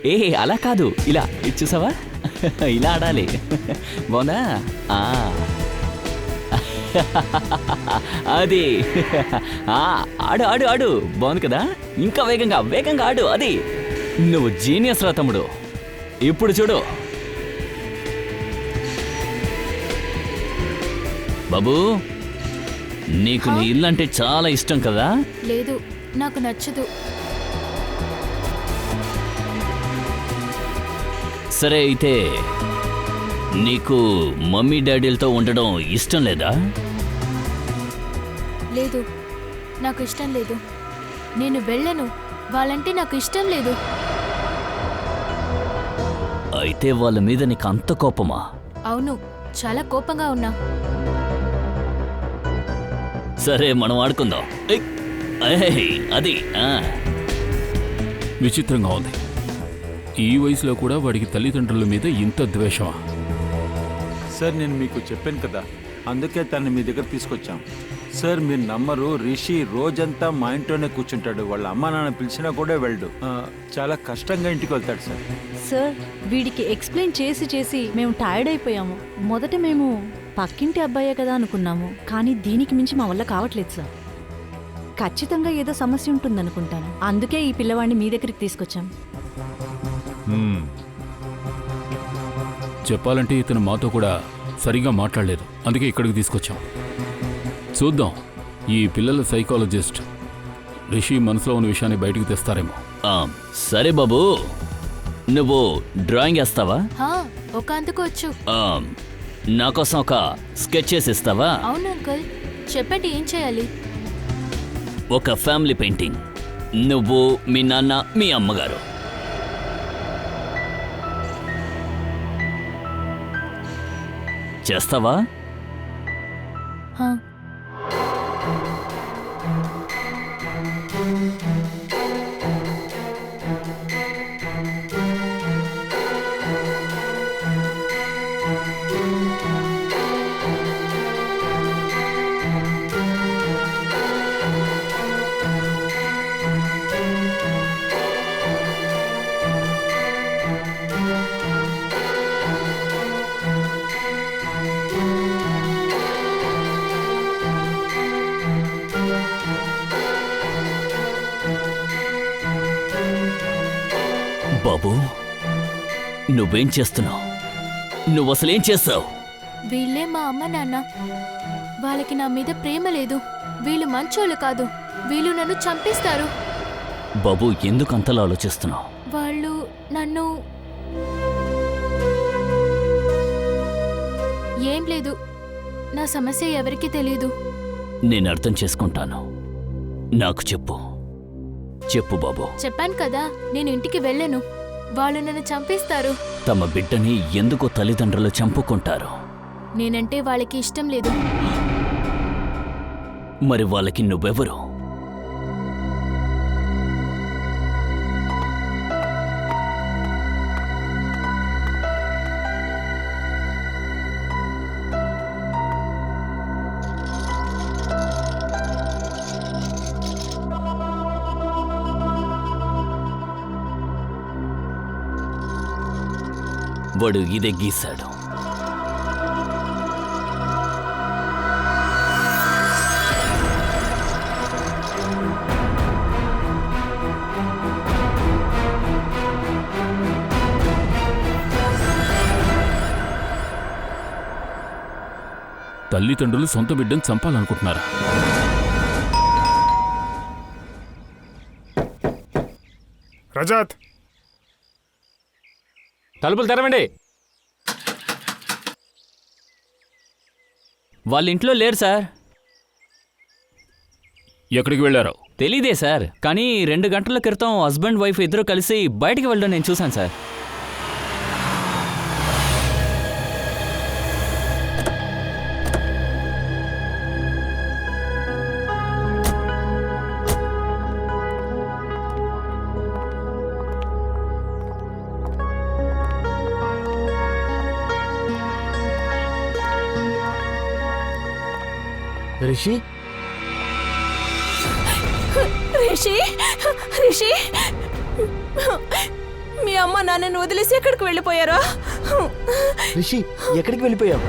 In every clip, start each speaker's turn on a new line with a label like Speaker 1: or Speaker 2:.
Speaker 1: ఏ అలా కాదు, ఇలా చూసావా, ఇలా ఆడాలి. బాగుందా? అది ఆడు ఆడు ఆడు బాగుంది కదా. ఇంకా వేగంగా వేగంగా ఆడు. అది నువ్వు జీనియస్ రా తమ్ముడు. ఇప్పుడు చూడు బాబు, నీకు నీ ఇల్లు అంటే చాలా ఇష్టం కదా?
Speaker 2: లేదు, నాకు నచ్చదు.
Speaker 1: సరే అయితే నీకు మమ్మీ డాడీలతో ఉండడం ఇష్టం లేదా?
Speaker 2: లేదు, నాకు ఇష్టం లేదు. నేను వెళ్ళను. వాళ్ళంటే నాకు ఇష్టం లేదు.
Speaker 1: అయితే వాళ్ళ మీద నీకు అంత కోపమా?
Speaker 2: అవును, చాలా కోపంగా ఉన్నా.
Speaker 1: సరే మనం ఆడుకుందాం. అది
Speaker 3: విచిత్రంగా ఉంది. ఈ వయసులో కూడా వాడికి తల్లిదండ్రుల మీద ఇంత ద్వేషమా?
Speaker 4: సార్ నేను మీకు చెప్పాను కదా, అందుకే తనని మీ దగ్గర తీసుకొచ్చాం. సార్ మీరు నమ్మరు, రిషి రోజంతా మా ఇంట్లోనే కూర్చుంటాడు. వాళ్ళ అమ్మ నాన్న పిలిచినా కూడా వెళ్ళడు. చాలా కష్టంగా ఇంటికి వెళ్తాడు సార్.
Speaker 5: సార్ వీడికి ఎక్స్ప్లెయిన్ చేసి చేసి మేము టైర్డ్ అయిపోయాము. మొదట మేము పక్కింటి అబ్బాయే కదా అనుకున్నాము, కానీ దీనికి మించి మా వల్ల కావట్లేదు సార్. ఖచ్చితంగా ఏదో సమస్య ఉంటుందనుకుంటాను. అందుకే ఈ పిల్లవాడిని మీ దగ్గరికి తీసుకొచ్చాం.
Speaker 3: చెప్పాలంటే ఇతను మాతో కూడా సరిగా మాట్లాడలేదు, అందుకే ఇక్కడికి తీసుకొచ్చాం. చూద్దాం, ఈ పిల్లల సైకాలజిస్ట్ రిషి మనసులో ఉన్న విషయాన్ని బయటికి తెస్తారేమో.
Speaker 1: సరే బాబు, నువ్వు డ్రాయింగ్ వేస్తావా?
Speaker 2: ఒక అందుకోవచ్చు.
Speaker 1: నా కోసం ఒక స్కెచ్ చేసి ఇస్తావా?
Speaker 2: అవును అంకుల్, చెప్పండి ఏం చేయాలి?
Speaker 1: ఒక ఫ్యామిలీ పెయింటింగ్, నువ్వు, మీ నాన్న, మీ అమ్మగారు. చేస్తావా? బాబు, నువ్వేం చేస్తున్నావు? నువ్వు అసలేం చేస్తావు?
Speaker 2: వీళ్ళే మా అమ్మ నాన్న. వాళ్ళకి నా మీద ప్రేమ లేదు. వీళ్ళు మంచోళ్ళు కాదు. వీళ్ళు నన్ను చంపేస్తారు.
Speaker 1: బాబు, ఎందుకు అంతలా ఆలోచిస్తున్నావు?
Speaker 2: వాళ్ళు నన్ను... ఏం లేదు, నా సమస్య ఎవరికీ తెలీదు.
Speaker 1: నేను అర్థం చేసుకుంటాను. నాకు చెప్పు చెప్పు బాబు.
Speaker 2: చెప్పాను కదా, నేను ఇంటికి వెళ్ళను. వాళ్ళు నన్ను చంపేస్తారు.
Speaker 1: తమ బిడ్డని ఎందుకు తల్లిదండ్రులు చంపుకుంటారు?
Speaker 2: నేనంటే వాళ్ళకి ఇష్టం లేదు.
Speaker 1: మరి వాళ్ళకి నువ్వెవరు? వాడు ఇదే గీశాడు.
Speaker 3: తల్లిదండ్రులు సొంత బిడ్డను చంపాలనుకుంటున్నారా?
Speaker 6: రజత్,
Speaker 7: తలుపులు తెరవండి.
Speaker 1: వాళ్ళ ఇంట్లో లేరు సార్.
Speaker 3: ఎక్కడికి వెళ్ళారో
Speaker 1: తెలీదే సార్, కానీ 2 గంటల క్రితం హస్బెండ్ వైఫ్ ఇద్దరు కలిసి బయటికి వెళ్ళడం నేను చూశాను సార్.
Speaker 8: రిషి,
Speaker 5: రిషి, రిషి, మీ అమ్మ
Speaker 7: అమ్మ నాన్నని వదిలేసి ఎక్కడికి వెళ్ళిపోయారా?
Speaker 8: రిషి ఎక్కడికి వెళ్ళిపోయావు?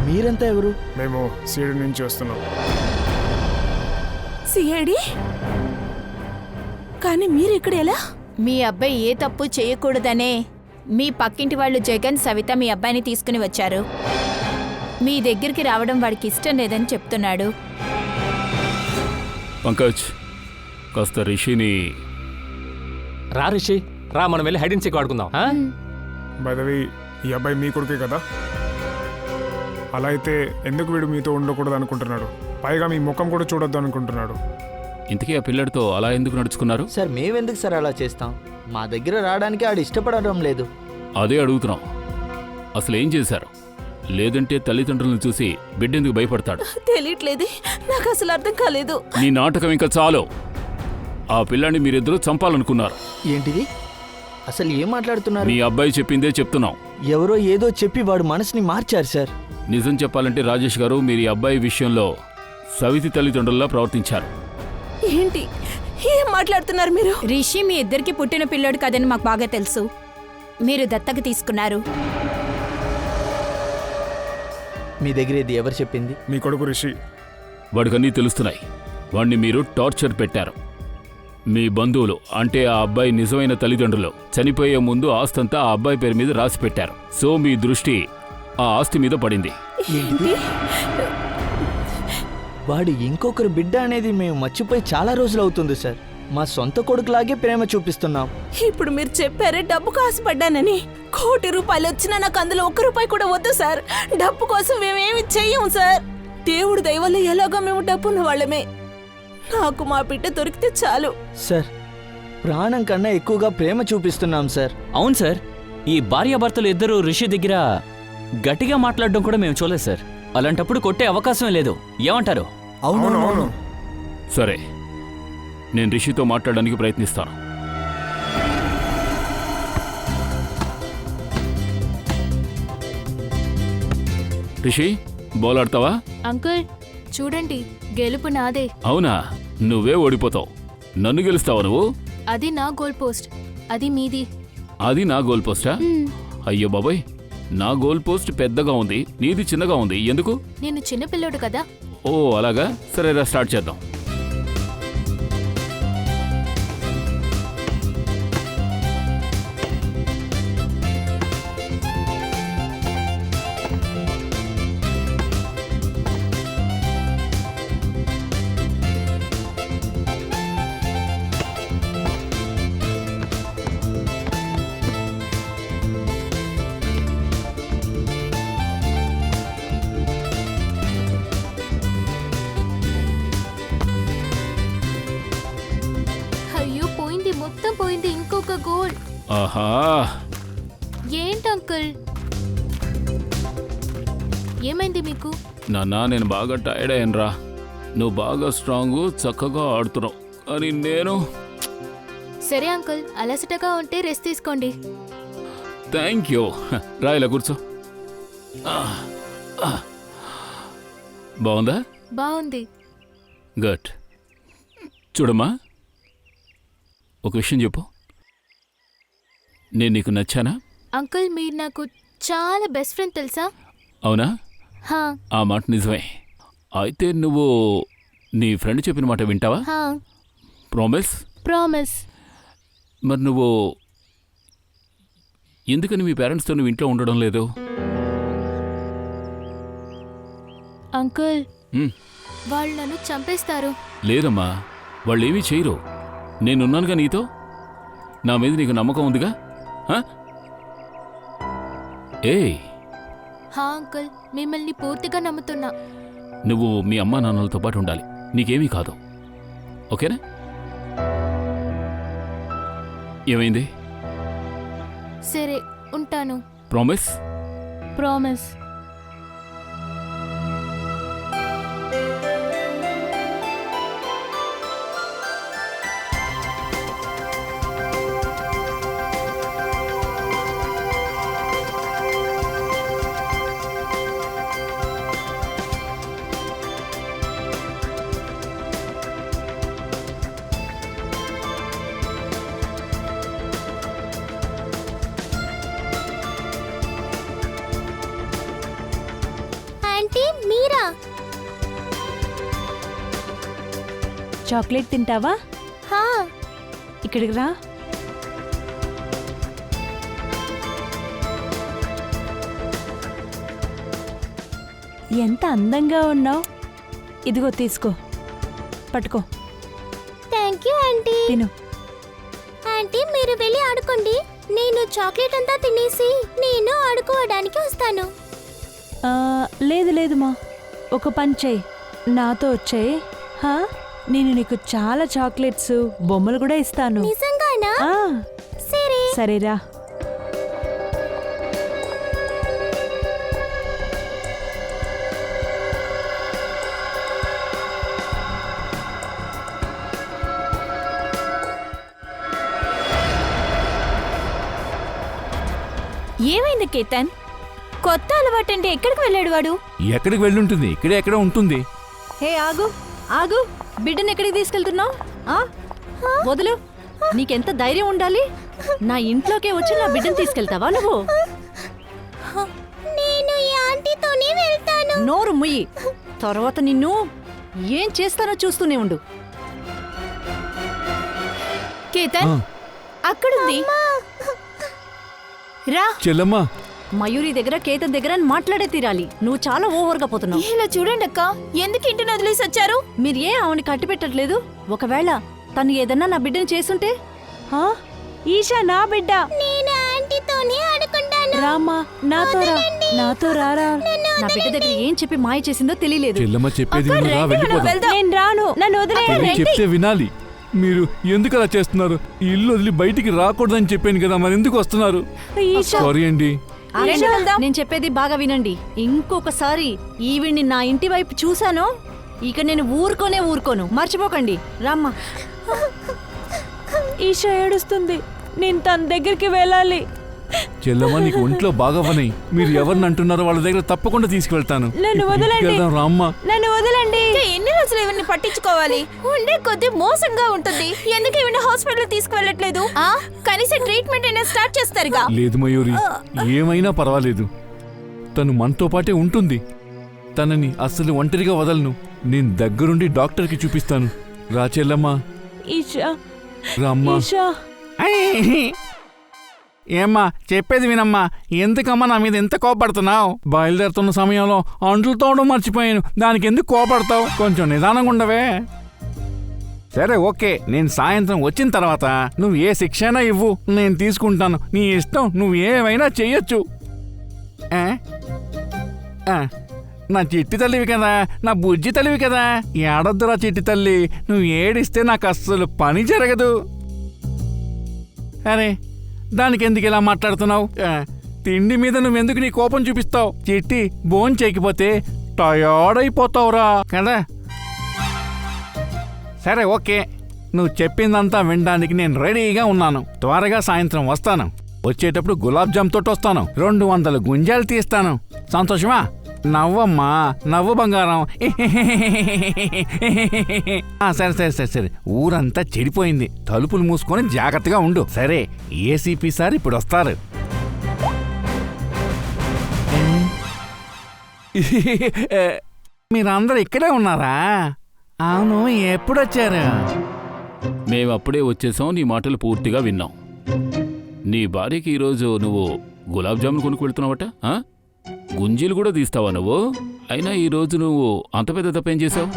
Speaker 8: మీరంతా ఎవరు?
Speaker 6: మేము సీడ్ నుంచి వస్తున్నాం.
Speaker 7: సిఐడి? కానీ మీరు ఇక్కడ ఎలా?
Speaker 9: మీ అబ్బాయి ఏ తప్పు చేయకూడదనే మీ పక్కింటి వాళ్ళు జగన్, సవిత మీ అబ్బాయిని తీసుకుని వచ్చారు. మీ దగ్గరికి రావడం వాడికి ఇష్టం లేదని చెప్తున్నాడు.
Speaker 3: పంకజ్, కాస్త రిషిని
Speaker 10: రా రిషి, రా మనం వెళ్ళి హైడ్ అండ్ సీక్ ఆడుకుందాం.
Speaker 6: బై ద వే, ఈ అబ్బాయి మీ కొడుకే కదా? అలా అయితే ఎందుకు వీడు మీతో ఉండకూడదు అనుకుంటున్నాడు? పైగా మీ ముఖం కూడా చూడొద్దు అనుకుంటున్నాడు.
Speaker 3: ఇంతకీ ఆ పిల్లడితో అలా ఎందుకు నడుచుకున్నారు?
Speaker 8: సార్ మేమెందుకు సార్ అలా చేస్తాం? మా దగ్గర రావడానికి ఆడు ఇష్టపడడం లేదు.
Speaker 3: అదే అడుగుతున్నాం. అసలు ఏం చేశారు? లేదంటే తల్లిదండ్రులను చూసి బిడ్డెందుకు భయపడతాడు?
Speaker 7: తెలియట్లేదు, నాకు అసలు అర్థం కాలేదు.
Speaker 3: నీ నాటకం ఇంకా చాలు. ఆ పిల్లాన్ని మీరిద్దరూ చంపాలనుకున్నారు.
Speaker 8: ఏంటిది? అసలు ఏం మాట్లాడుతున్నారు?
Speaker 3: మీ అబ్బాయి చెప్పిందే చెప్తున్నాం.
Speaker 8: ఎవరో ఏదో చెప్పి వాడు మనసుని మార్చారు సార్.
Speaker 3: నిజం చెప్పాలంటే రాజేష్ గారు, మీరు ఈ అబ్బాయి విషయంలో సవితి తల్లిదండ్రుల్లా ప్రవర్తించారు.
Speaker 7: ఏంటి ఏం మాట్లాడుతున్నారు మీరు?
Speaker 9: రిషి మీ ఇద్దరికి పుట్టిన పిల్లోడు కాదని మాకు బాగా తెలుసు. మీరు దత్తక తీసుకున్నారు.
Speaker 8: మీ దగ్గర ఇది ఎవరు చెప్పింది?
Speaker 6: మీ కొడుకు రిషి.
Speaker 3: వాడికన్నీ తెలుస్తున్నాయి. వాణ్ణి మీరు టార్చర్ పెట్టారు. మీ బంధువులు అంటే ఆ అబ్బాయి నిజమైన తల్లిదండ్రులు చనిపోయే ముందు ఆస్తంతా ఆ అబ్బాయి పేరు మీద రాసి పెట్టారు. సో మీ దృష్టి ఆ ఆస్తి మీద పడింది.
Speaker 7: ఏంటి?
Speaker 8: వాడు ఇంకొకరు బిడ్డ అనేది మేము మర్చిపోయి చాలా రోజులు అవుతుంది సార్. మా సొంత కొడుకులాగే ప్రేమ చూపిస్తున్నాం.
Speaker 7: ఇప్పుడు మీరు చెప్పారే డబ్బు కాసుపడ్డానని. ₹1,00,00,000 వచ్చినా నాకు అందులో ₹1 కూడా వద్దు సార్. డబ్బు కోసం మేమేమి చెయ్యం సార్. దేవుడు దయ వల్ల ఎలాగో మేము డబ్బున్న వాళ్ళమే. నాకు మా బిడ్డ దొరికితే చాలు.
Speaker 8: సార్ ప్రాణం కన్నా ఎక్కువగా ప్రేమ చూపిస్తున్నాం సార్.
Speaker 1: అవును సార్, ఈ భార్యాభర్తలు ఇద్దరు రిషి దగ్గర గట్టిగా మాట్లాడడం కూడా మేము చూడలేదు సార్. అలాంటప్పుడు కొట్టే అవకాశమే లేదు. ఏమంటారు?
Speaker 6: అవును.
Speaker 3: సరే, నేను రిషితో మాట్లాడడానికి ప్రయత్నిస్తాను. రిషి, బాల్ ఆడతావా?
Speaker 2: అంకుల్ చూడండి, గెలుపు నాదే.
Speaker 3: అవునా? నువ్వే ఓడిపోతావు. నన్ను గెలుస్తావా నువ్వు?
Speaker 2: అది నా గోల్ పోస్ట్, అది మీది.
Speaker 3: అది నా గోల్ పోస్టా? అయ్యో బాబాయ్, నా గోల్ పోస్ట్ పెద్దగా ఉంది, నీది చిన్నగా ఉంది. ఎందుకు?
Speaker 2: నేను చిన్నపిల్లోడు కదా.
Speaker 3: ఓ అలాగా? సరేరా, స్టార్ట్ చేద్దాం.
Speaker 2: అయ్యో పోయింది, మొత్తం పోయింది. ఇంకొక గోల్.
Speaker 3: ఆహా,
Speaker 2: ఏంటి అంకుల్, ఏమైంది మీకు?
Speaker 3: నాన్న, నేను బాగా టైర్డ్ అయ్యానురా. నువ్వు బాగా స్ట్రాంగ్, చక్కగా ఆడుతున్నావు, కానీ నేను...
Speaker 2: సరే అంకుల్, అలసటగా ఉంటే రెస్ట్ తీసుకోండి.
Speaker 3: Thank you. రా, ఇలా కూర్చో. బాగుందా?
Speaker 2: బాగుంది.
Speaker 3: గుడ్. చూడమ్మా, ఒక విషయం చెప్పు. నేను నీకు నచ్చానా?
Speaker 2: అంకుల్ మీరు నాకు చాలా బెస్ట్ ఫ్రెండ్ తెలుసా?
Speaker 3: అవునా?
Speaker 2: హా.
Speaker 3: ఆ మాట నిజమే. అయితే నువ్వు నీ ఫ్రెండ్ చెప్పిన మాట వింటావా?
Speaker 2: హా.
Speaker 3: ప్రామిస్?
Speaker 2: ప్రామిస్.
Speaker 3: మరి నువ్వు ఎందుకని మీ పేరెంట్స్తో నువ్వు ఇంట్లో ఉండడం లేదు?
Speaker 2: అంకుల్
Speaker 3: హ్మ్.
Speaker 2: వాళ్ళు నన్ను చంపేస్తారు.
Speaker 3: లేదమ్మా, వాళ్ళు ఏమీ చేయరు. నేనున్నానుగా నీతో. నా మీద నీకు నమ్మకం ఉందిగా? ఏయ్,
Speaker 2: హా అంకుల్, మిమ్మల్ని పూర్తిగా నమ్ముతున్నా.
Speaker 3: నువ్వు మీ అమ్మా నాన్నలతో పాటు ఉండాలి. నీకేమీ కాదు, ఓకేనా? ఏమైంది?
Speaker 2: సరే ఉంటాను.
Speaker 3: ప్రామిస్?
Speaker 2: ప్రామిస్.
Speaker 5: చాక్లెట్ తింటావా?
Speaker 2: హా,
Speaker 5: ఇక్కడికి రా. ఎంత అందంగా ఉన్నావు. ఇదిగో తీసుకో, పట్టుకో,
Speaker 2: థ్యాంక్ యూ ఆంటీ.
Speaker 5: తిను.
Speaker 2: ఆంటీ మీరు వెళ్ళి ఆడుకోండి, నేను చాక్లెట్ అంతా తినేసి నేను ఆడుకోవడానికి వస్తాను.
Speaker 5: లేదు లేదు మా, ఒక పని చెయ్యి, నాతో వచ్చాయి. నేను నీకు చాలా చాక్లెట్స్, బొమ్మలు కూడా ఇస్తాను.
Speaker 2: నిజంగానా?
Speaker 5: ఆ,
Speaker 2: సరే.
Speaker 5: సరేరా.
Speaker 9: ఏమైంది కేతన్? కొత్త అలవాటంటే ఎక్కడికి వెళ్ళాడు వాడు?
Speaker 3: ఎక్కడికి వెళ్ళుంటుంది? ఇక్కడే ఎక్కడ ఉంటుంది.
Speaker 5: హే ఆగు ఆగు, బిడ్డను ఎక్కడికి తీసుకెళ్తున్నావు? వదులు, నీకెంత ధైర్యం ఉండాలి? నా ఇంట్లోకే వచ్చి నా బిడ్డను తీసుకెళ్తావా నువ్వు?
Speaker 2: నేను ఈ ఆంటీతోనే వెళ్తాను.
Speaker 5: నోరు ముయ్యి, తర్వాత నిన్ను ఏం చేస్తానో చూస్తూనే ఉండు.
Speaker 9: కేతన్ అక్కడుంది, రా.
Speaker 3: చెల్లమ్మా,
Speaker 5: మయూరి దగ్గర, కేతన్ దగ్గర మాట్లాడే తీరాలి. నువ్వు చాలా ఓవర్గా పోతున్నావు.
Speaker 9: ఇలా చూడండి అక్క, ఎందుకు ఇంటిని వదిలేసి వచ్చారు?
Speaker 5: మీరు ఏ ఆవిని కట్టి పెట్టట్లేదు? ఒకవేళ తను ఏదన్నా నా బిడ్డను చేసుంటే? ఈషా నా బిడ్డ.
Speaker 2: నేను ఆంటీతోనే ఆడుకుంటాను.
Speaker 5: రామా, నాతో రా, నాతో రారా. నా బిడ్డ దగ్గర ఏం చెప్పి మాయ చేసిందో తెలియలేదు.
Speaker 3: చెల్లమ్మ చెప్పేది వినరా? వెళ్ళిపోదాం.
Speaker 5: నేను రాను, నన్ను వదిలేయండి.
Speaker 3: చెప్తే వినాలి. మీరు ఎందుకు అలా చేస్తున్నారు? ఈ ఇల్లు వదిలి బయటికి రాకూడదని చెప్పాను కదా, మరి ఎందుకు వస్తున్నారు? సారీ అండి.
Speaker 5: నేను చెప్పేది బాగా వినండి. ఇంకొకసారి ఈవిడ్ని నా ఇంటి వైపు చూశానో ఇక నేను ఊరుకోను. మర్చిపోకండి. రామ్మా. ఈషా ఏడుస్తుంది, నేను తన దగ్గరికి వెళ్ళాలి.
Speaker 3: చెల్లమ్మ, నీకు ఒంట్లో బాగవని మీరు ఎవరిని అంటున్నారో వాళ్ళ దగ్గర తప్పకుండా తీసుకెళ్తాను.
Speaker 5: నన్ను వదలండి.
Speaker 3: రామ్మా,
Speaker 5: నన్ను వదలండి.
Speaker 9: ఎన్ని రోజులు ఇవన్నీ పట్టించుకోవాలి? ఉండే కొద్ది మోసంగా ఉంటుంది. ఎందుకు ఇవన్నీ హాస్పిటల్ తీసుకువెళ్ళట్లేదు? కనీసం ట్రీట్మెంట్ అయినా స్టార్ట్ చేస్తారుగా.
Speaker 3: లేదు మయూరి, ఏమైనా పర్వాలేదు. తను మనతో పాటే ఉంటుంది. తనని అస్సలు ఒంటరిగా వదలను. నేను దగ్గరుండి డాక్టర్కి చూపిస్తాను. రా చెల్లమ్మా.
Speaker 5: ఈషా,
Speaker 3: రామ్మా.
Speaker 5: ఈషా.
Speaker 3: ఏమ్మా, చెప్పేది వినమ్మా. ఎందుకమ్మా నా మీద ఎంత కోపడుతున్నావు? బయలుదేరుతున్న సమయంలో అంట్లు తోవడం మర్చిపోయాను. దానికి ఎందుకు కోపడతావు? కొంచెం నిదానంగా ఉండవే. సరే ఓకే, నేను సాయంత్రం వచ్చిన తర్వాత నువ్వు ఏ శిక్ష అయినా ఇవ్వు, నేను తీసుకుంటాను. నీ ఇష్టం, నువ్వు ఏమైనా చెయ్యొచ్చు. నా చిట్టి తల్లివి కదా, నా బుజ్జి తల్లివి కదా. ఏడొద్దురా చిట్టి తల్లి, నువ్వు ఏడిస్తే నాకు అస్సలు పని జరగదు. అరే, దానికి ఎందుకు ఇలా మాట్లాడుతున్నావు? తిండి మీద నువ్వెందుకు నీ కోపం చూపిస్తావు? చిట్టి బోన్ చేయకపోతే టయర్డ్ అయిపోతావురా కదా. సరే ఓకే, నువ్వు చెప్పిందంతా వినడానికి నేను రెడీగా ఉన్నాను. త్వరగా సాయంత్రం వస్తాను. వచ్చేటప్పుడు గులాబ్ జామ్ తోటి వస్తాను. 200 గుంజాలు తీస్తాను. సంతోషమా? నవ్వమ్మా, నవ్వు బంగారం. సరే సరే సరే సరే, ఊరంతా చెడిపోయింది. తలుపులు మూసుకొని జాగ్రత్తగా ఉండు. సరే, ఏసీపీ సార్ ఇప్పుడు వస్తారు. మీరందరూ ఇక్కడే ఉన్నారా? అవును, ఎప్పుడొచ్చారు?
Speaker 10: మేమప్పుడే వచ్చేసాం. నీ మాటలు పూర్తిగా విన్నాం. నీ భార్యకి ఈరోజు నువ్వు గులాబ్ జామున్ కొనుక్కు వెళ్తున్నావట. గుంజీలు కూడా తీస్తావా నువ్వు? అయినా ఈరోజు నువ్వు అంత పెద్ద తప్పేం చేసావు?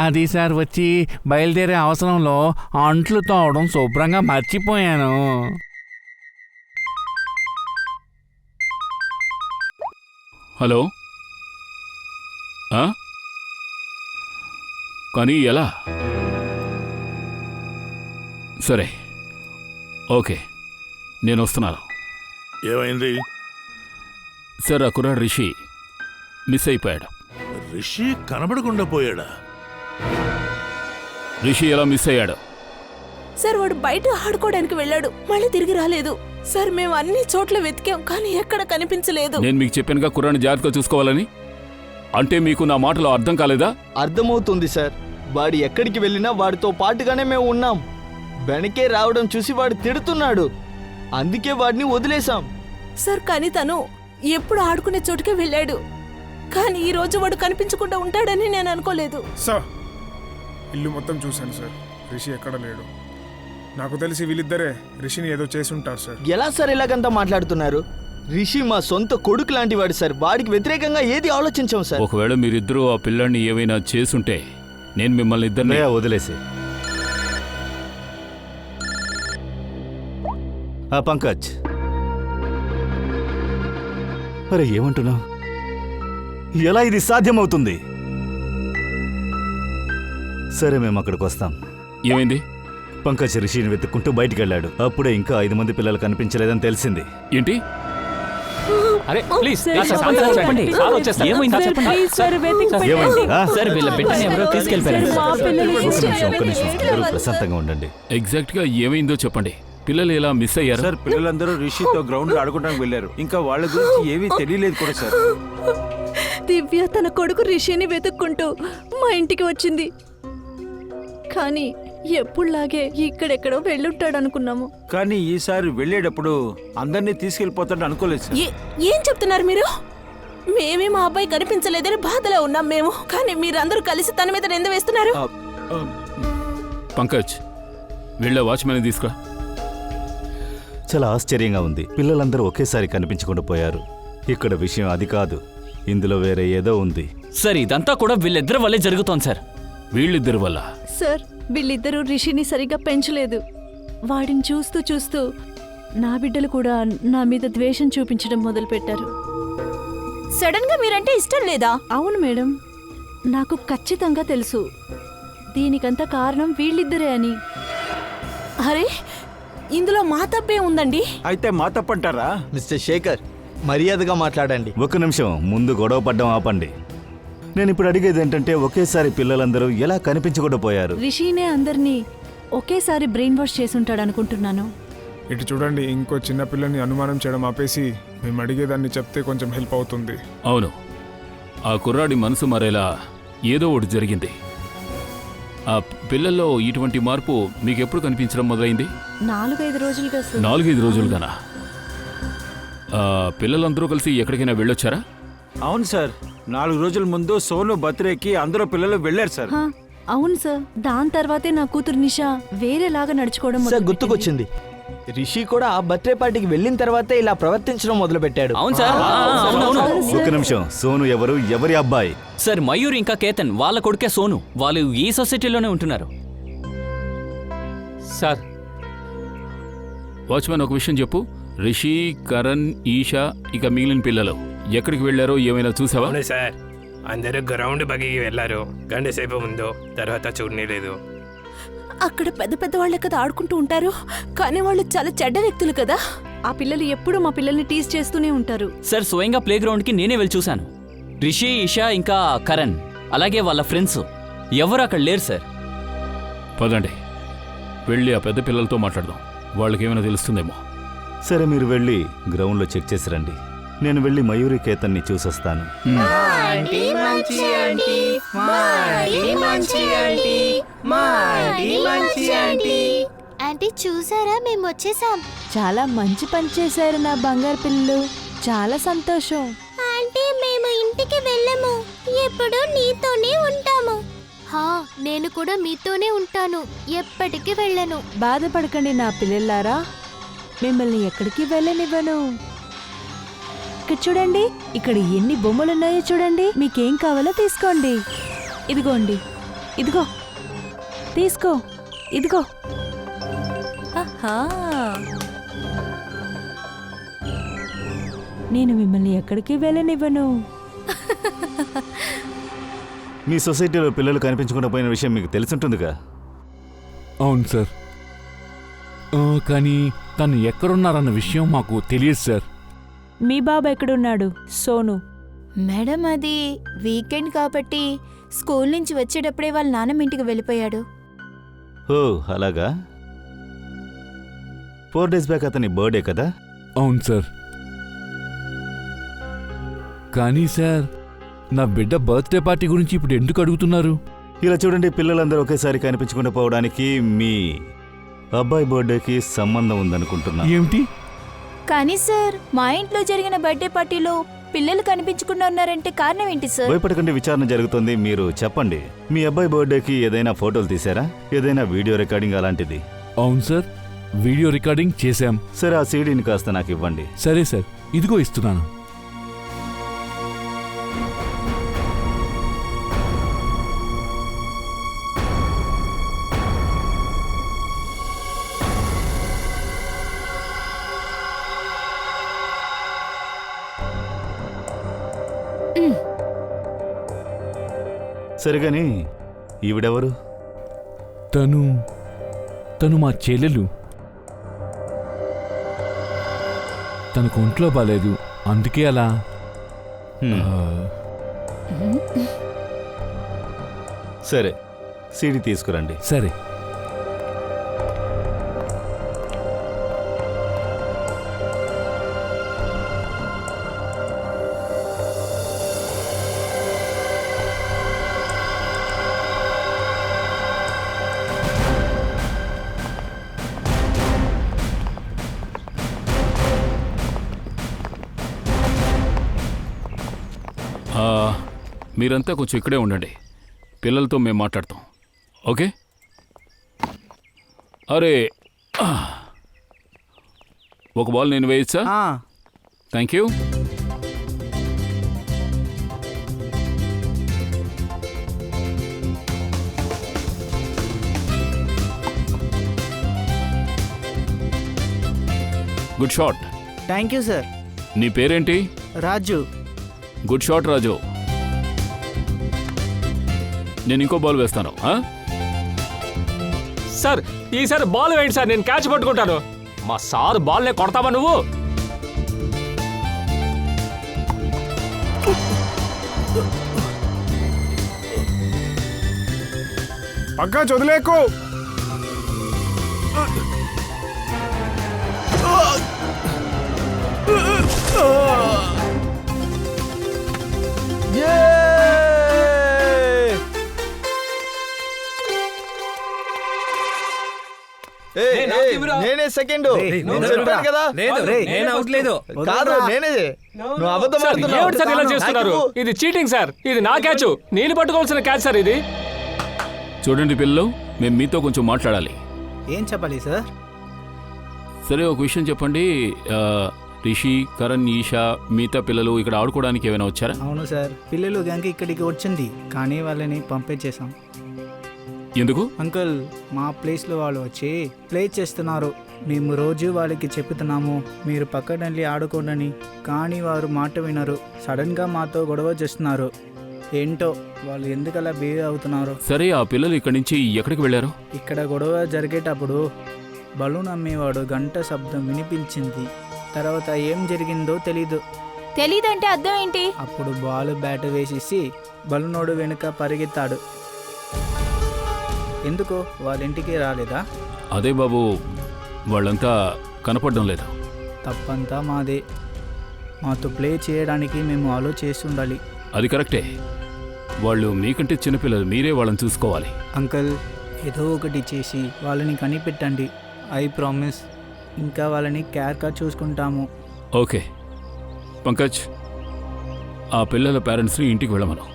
Speaker 3: అది సార్, వచ్చి బయలుదేరే అవసరంలో అంట్లు తోవడం శుభ్రంగా మర్చిపోయాను.
Speaker 10: హలో, కానీ ఎలా? సరే ఓకే, నేను వస్తున్నాను.
Speaker 11: ఏమైంది
Speaker 10: సార్, ఆ కుర్రాడు రిషి మిస్ అయిపోయాడు.
Speaker 11: రిషి కనబడకుండా పోయాడా?
Speaker 10: రిషి ఎలా మిస్ అయ్యాడు?
Speaker 7: సార్, వాడు బయట ఆడుకోవడానికి వెళ్ళాడు, మళ్ళీ తిరిగి రాలేదు. సార్, మేము అన్ని చోట్ల వెతికాం, కానీ ఎక్కడ కనిపించలేదు.
Speaker 10: నేను మీకు చెప్పానుగా కుర్రాడిని జాగ్రత్తగా చూసుకోవాలని. అంటే మీకు నా మాటలో అర్థం కాలేదా?
Speaker 8: అర్థమవుతుంది సార్. వాడు ఎక్కడికి వెళ్ళినా వాడితో పాటుగానే మేము ఉన్నాం. వెనకే రావడం చూసి వాడు తిడుతున్నాడు, అందుకే వాడిని వదిలేశాం.
Speaker 7: సార్, కానీ తను ఎప్పుడు ఆడుకునే చోటుకే వెళ్ళాడు. కానీ ఈ రోజు వాడు కనిపించకుండా ఉంటాడని నేను అనుకోలేదు.
Speaker 6: సార్, ఇల్లు మొత్తం చూశాను సార్. రిషి ఎక్కడ లేడు. నాకు తెలిసి వీళ్ళిద్దరే రిషిని ఏదో చేసి ఉంటారు సార్.
Speaker 8: ఎలా సార్ ఇలాగంతా మాట్లాడుతున్నారు? రిషి మా సొంత కొడుకు లాంటి వాడు సార్. వాడికి వ్యతిరేకంగా ఏది ఆలోచించాం సార్.
Speaker 3: ఒకవేళ మీరిద్దరూ ఆ పిల్లాన్ని ఏమైనా చేసుంటే నేను మిమ్మల్ని ఇద్దరిని
Speaker 12: వదిలేసి. పంకజ్, అరే ఏమంటున్నావు? ఎలా ఇది సాధ్యమవుతుంది? సరే, మేము అక్కడికి వస్తాం.
Speaker 3: ఏమైంది?
Speaker 12: పంకజ్ రిషిని వెతుక్కుంటూ బయటికి వెళ్ళాడు. అప్పుడే ఇంకా 5 మంది పిల్లలు కనిపించలేదని తెలిసింది.
Speaker 3: ఏంటి?
Speaker 1: అరే ప్లీజ్ చెప్పండి. సార్ వచ్చేస్తారు. ఏమైంది చెప్పండి.
Speaker 12: ఏమైంది?
Speaker 1: సార్ వీళ్ళ బిడ్డని ఎవరో తీసుకెళ్ళిపోయారు.
Speaker 12: ఒక్క నిమిషం అందరూ ప్రశాంతంగా ఉండండి.
Speaker 3: ఎగ్జాక్ట్ గా ఏమైందో చెప్పండి. పిల్లలు ఎలా మిస్ అయ్యారు?
Speaker 4: సార్ పిల్లలందరూ రిషితో గ్రౌండ్ ఆడుకోవడానికి వెళ్ళారు. ఇంకా వాళ్ళ గురించి ఏమీ తెలియలేదు కూడా సార్.
Speaker 5: దివ్య తన కొడుకు రిషిని వెతుక్కుంటూ మా ఇంటికి వచ్చింది. కానీ ఎప్పుడులాగే ఇక్కడెక్కడో వెళ్ళుంటాడు అనుకున్నాము.
Speaker 4: కానీ ఈసారి వెళ్ళేటప్పుడు అందరినీ తీసుకెళ్లిపోతాడు అనుకోలేదు సార్.
Speaker 7: ఏం చెప్తున్నారు మీరు? మేమే మా అబ్బాయి కనిపించలేదని బాధలో ఉన్నాం మేము. కానీ మీరందరూ కలిసి తన మీద నింద వేస్తున్నారు.
Speaker 3: పంకజ్, వెళ్ళే వాచ్మెన్ తీసుకురా.
Speaker 12: చాలా ఆశ్చర్యంగా ఉంది. పిల్లలందరూ ఒకేసారి కనిపించకుండా పోయారు. ఇక్కడ విషయం అది కాదు, ఇందులో వేరే ఏదో ఉంది.
Speaker 1: సార్ ఇదంతా కూడా వీళ్ళిద్దరి వల్లే జరుగుతోంది సార్.
Speaker 3: వీళ్ళిద్దరి వల్ల?
Speaker 5: సార్ వీళ్ళిద్దరూ రిషిని సరిగ్గా పెంచలేదు. వాడిని చూస్తూ చూస్తూ నా బిడ్డలు కూడా నా మీద ద్వేషం చూపించడం మొదలుపెట్టారు.
Speaker 7: సడన్ గా మీరంటే ఇష్టం లేదా?
Speaker 5: అవును మేడం, నాకు ఖచ్చితంగా తెలుసు దీనికంతా కారణం వీళ్ళిద్దరే అని.
Speaker 7: అరే ఇందులో మా తప్పే ఉందండి.
Speaker 4: అయితే మా తప్పంటారా?
Speaker 8: మిస్టర్ శేఖర్, మర్యాదగా మాట్లాడండి.
Speaker 12: ఒక్క నిమిషం, ముందు గొడవ పడ్డం ఆపండి. నేను ఇప్పుడు అడిగేది ఏంటంటే, ఒకేసారి పిల్లలందరూ ఎలా కనిపించకుండా పోయారు?
Speaker 5: రిషినే అందరినీ ఒకేసారి బ్రెయిన్ వాష్ చేసుంటాడు అనుకుంటున్నాను.
Speaker 6: ఇటు చూడండి, ఇంకో చిన్న పిల్లని అనుమానం చేయడం ఆపేసి మేము అడిగేదాన్ని చెప్తే కొంచెం హెల్ప్ అవుతుంది.
Speaker 3: అవును, ఆ కుర్రాడి మనసు మరేలా ఏదో ఒకటి జరిగింది. ఆ పిల్లల్లో ఇటువంటి మార్పు మీకెప్పుడు కనిపించడం మొదలైంది?
Speaker 5: 4-5 రోజులుగా సార్.
Speaker 3: 4-5 రోజులుగానా? పిల్లలందరూ కలిసి ఎక్కడికైనా వెళ్ళొచ్చారా?
Speaker 4: అవును సార్, 4 రోజుల ముందు సోను బర్త్డేకి అందరూ పిల్లలు వెళ్ళారు సార్.
Speaker 5: హా, అవును సార్. దాని తర్వాతే నా కూతురు నిషా వేరేలాగా నడుచుకోవడం
Speaker 8: సార్
Speaker 5: మొదలుపెట్టింది.
Speaker 8: గుర్తుకొచ్చింది, రిషి కూడా ఆ బర్త్డే పార్టీకి వెళ్ళిన తర్వాతే ఇలా ప్రవర్తించడం మొదలు పెట్టాడు.
Speaker 1: అవును సార్. అవునవును.
Speaker 12: ఒక్క నిమిషం, సోను ఎవరి అబ్బాయి?
Speaker 1: సార్ మయూర్ ఇంకా కేతన్ వాళ్ళ కొడుకే సోను. వాళ్ళు ఈ సొసైటీలోనే ఉంటున్నారు.
Speaker 13: సార్
Speaker 3: వాచ్మెన్, ఒక విషయం చెప్పు. రిషి, కరణ్, ఈషా ఇక మిగిలిన పిల్లలు ఎక్కడికి వెళ్ళారో ఏమైనా చూసావా?
Speaker 13: అవును సార్, అందరూ గ్రౌండ్ బగికి వెళ్ళారు. గంట సేపు ముందు, తర్వాత చూడలేదు.
Speaker 7: అక్కడ పెద్ద పెద్ద వాళ్ళే కదా ఆడుకుంటూ ఉంటారు. కానీ వాళ్ళు చాలా చెడ్డ వ్యక్తులు కదా.
Speaker 5: ఆ పిల్లలు ఎప్పుడూ మా పిల్లల్ని టీజ్ చేస్తూనే ఉంటారు.
Speaker 1: సార్ స్వయంగా ప్లే గ్రౌండ్కి నేనే వెళ్ళి చూశాను. రిషి, ఇషా ఇంకా కరణ్ అలాగే వాళ్ళ ఫ్రెండ్స్ ఎవరు అక్కడ లేరు సార్.
Speaker 3: పదండి, వెళ్ళి ఆ పెద్ద పిల్లలతో మాట్లాడదాం. వాళ్ళకేమైనా తెలుస్తుందేమో.
Speaker 12: సరే, మీరు వెళ్ళి గ్రౌండ్లో చెక్ చేసి రండి. నేను వెళ్ళి మయూరి కేతన్ని చూసొస్తాను.
Speaker 2: ఆంటీ చూసారా, మేము వచ్చేసాం.
Speaker 5: చాలా మంచి పని చేశారు నా బంగారు పిల్లలు. చాలా సంతోషం.
Speaker 2: ఆంటీ మేము ఇంటికి వెళ్ళము, ఎప్పుడు నీతోనే ఉంటాము. హా, నేను కూడా మీతోనే ఉంటాను, ఎప్పటికీ వెళ్ళను.
Speaker 5: బాధపడకండి నా పిల్లలారా, మిమ్మల్ని ఎక్కడికి వెళ్ళనివ్వను. ఇక్కడ చూడండి, ఇక్కడ ఎన్ని బొమ్మలున్నాయో చూడండి. మీకేం కావాలో తీసుకోండి. ఇదిగోండి, ఇదిగో తీసుకో, ఇదిగో. ఆహా, నేను మిమ్మల్ని ఎక్కడికి వెళ్ళనివ్వను.
Speaker 12: మీ సొసైటీలో పిల్లలు కనిపించకుండా పోయిన విషయం మీకు తెలుసుంటుందిగా?
Speaker 14: అవును సార్, కానీ తను ఎక్కడున్నారన్న విషయం మాకు తెలియదు సార్.
Speaker 5: మీ బాబు ఎక్కడున్నాడు? సోను.
Speaker 9: మేడం, అది వీకెండ్ కాబట్టి స్కూల్ నుంచి వచ్చేటప్పుడే వాళ్ళ నాన్నమ్మ ఇంటికి వెళ్ళిపోయాడు.
Speaker 12: ఓ అలాగా. 4 days బ్యాక్ అతని బర్త్డే కదా?
Speaker 14: అవును సార్. కానీ సార్, నా బిడ్డ బర్త్డే పార్టీ గురించి ఇప్పుడు ఎందుకు అడుగుతున్నారు?
Speaker 12: ఇలా చూడండి, పిల్లలందరూ ఒకేసారి కనిపించకుండా పోవడానికి మీ అబ్బాయి బర్త్డేకి సంబంధం ఉందనుకుంటున్నా.
Speaker 14: ఏమిటి?
Speaker 9: కానీ సార్, మా ఇంట్లో జరిగిన బర్త్డే పార్టీలో పిల్లలు కనిపించకుండా ఉన్నారంటే కారణం ఏంటి సార్?
Speaker 12: భయపడకండి, విచారణ జరుగుతుంది. మీరు చెప్పండి, మీ అబ్బాయి బర్త్డేకి ఏదైనా ఫోటోలు తీసారా? ఏదైనా వీడియో రికార్డింగ్ అలాంటిది?
Speaker 14: అవును సార్, వీడియో రికార్డింగ్ చేశాం.
Speaker 12: సరే, ఆ సీడీని కాస్త నాకు ఇవ్వండి.
Speaker 14: సరే సార్, ఇదిగో ఇస్తున్నాను.
Speaker 12: సరిగాని ఈవిడెవరు?
Speaker 14: తను మా చెల్లెలు. తనకు ఒంట్లో బాలేదు, అందుకే అలా.
Speaker 12: సరే, సీడీ తీసుకురండి.
Speaker 14: సరే.
Speaker 10: మీరంతా కొంచెం ఇక్కడే ఉండండి, పిల్లలతో మేము మాట్లాడతాం. ఓకే? అరే, ఒక బాల్ నేను వేయచ్చా? Thank you. Good shot.
Speaker 8: Thank you sir.
Speaker 10: నీ పేరేంటి?
Speaker 8: రాజు.
Speaker 10: గుడ్ షాట్ రాజు. నేను ఇంకో బాల్ వేస్తాను.
Speaker 13: సార్ ఈసారి బాల్ వేయండి సార్, నేను క్యాచ్ పట్టుకుంటాను. మా సార్ బాల్నే కొడతావా నువ్వు?
Speaker 6: పక్కా చదువులేకు.
Speaker 8: నేనే సెకండ్. చెప్పాను కదా. కాదు, నేనే. నువ్వు అబద్ధం
Speaker 13: చేస్తున్నారు. ఇది చీటింగ్ సార్. ఇది నా క్యాచ్, నేను పట్టుకోవాల్సిన క్యాచ్ సార్ ఇది.
Speaker 10: చూడండి పిల్లలు, మేము మీతో కొంచెం మాట్లాడాలి.
Speaker 8: ఏం చెప్పాలి సార్?
Speaker 10: సరే, ఒక విషయం చెప్పండి. రిషి, కరణ్, ఈషా, మిగతా పిల్లలు ఇక్కడ ఆడుకోవడానికి ఏమైనా వచ్చారా?
Speaker 8: అవును సార్, పిల్లలు గ్యాంగ్ ఇక్కడికి వచ్చింది, కానీ వాళ్ళని పంపించేశాం.
Speaker 10: ఎందుకు?
Speaker 8: అంకుల్, మా ప్లేస్లో వాళ్ళు వచ్చి ప్లే చేస్తున్నారు. మేము రోజు వాళ్ళకి చెప్తున్నాము మీరు పక్కన వెళ్ళి ఆడుకోండి, కానీ వారు మాట వినరు. సడన్గా మాతో గొడవ చేస్తున్నారు. ఏంటో వాళ్ళు ఎందుకలా బిహేవ్ అవుతున్నారు.
Speaker 10: సరే, ఆ పిల్లలు ఇక్కడి నుంచి ఎక్కడికి వెళ్ళారు?
Speaker 8: ఇక్కడ గొడవ జరిగేటప్పుడు బలూన్ అమ్మేవాడు గంట శబ్దం వినిపించింది. తర్వాత ఏం జరిగిందో
Speaker 9: తెలీదంటే అర్థం ఏంటి?
Speaker 8: అప్పుడు బాల్ బ్యాట్ వేసేసి బలూనోడు వెనుక పరిగెత్తాడు. ఎందుకు వాళ్ళ ఇంటికి రాలేదా?
Speaker 10: అదే బాబు, వాళ్ళంతా కనపడడం లేదు.
Speaker 8: తప్పంతా మాదే. మాతో ప్లే చేయడానికి మేము అలో చేసి ఉండాలి.
Speaker 10: అది కరెక్టే. వాళ్ళు మీకంటే చిన్నపిల్లలు, మీరే వాళ్ళని చూసుకోవాలి.
Speaker 8: అంకుల్, ఏదో ఒకటి చేసి వాళ్ళని కనిపెట్టండి. I promise. ఇంకా వాళ్ళని కేర్గా చూసుకుంటాము.
Speaker 10: ఓకే పంకజ్, ఆ పిల్లల పేరెంట్స్ని ఇంటికి వెళ్ళమను.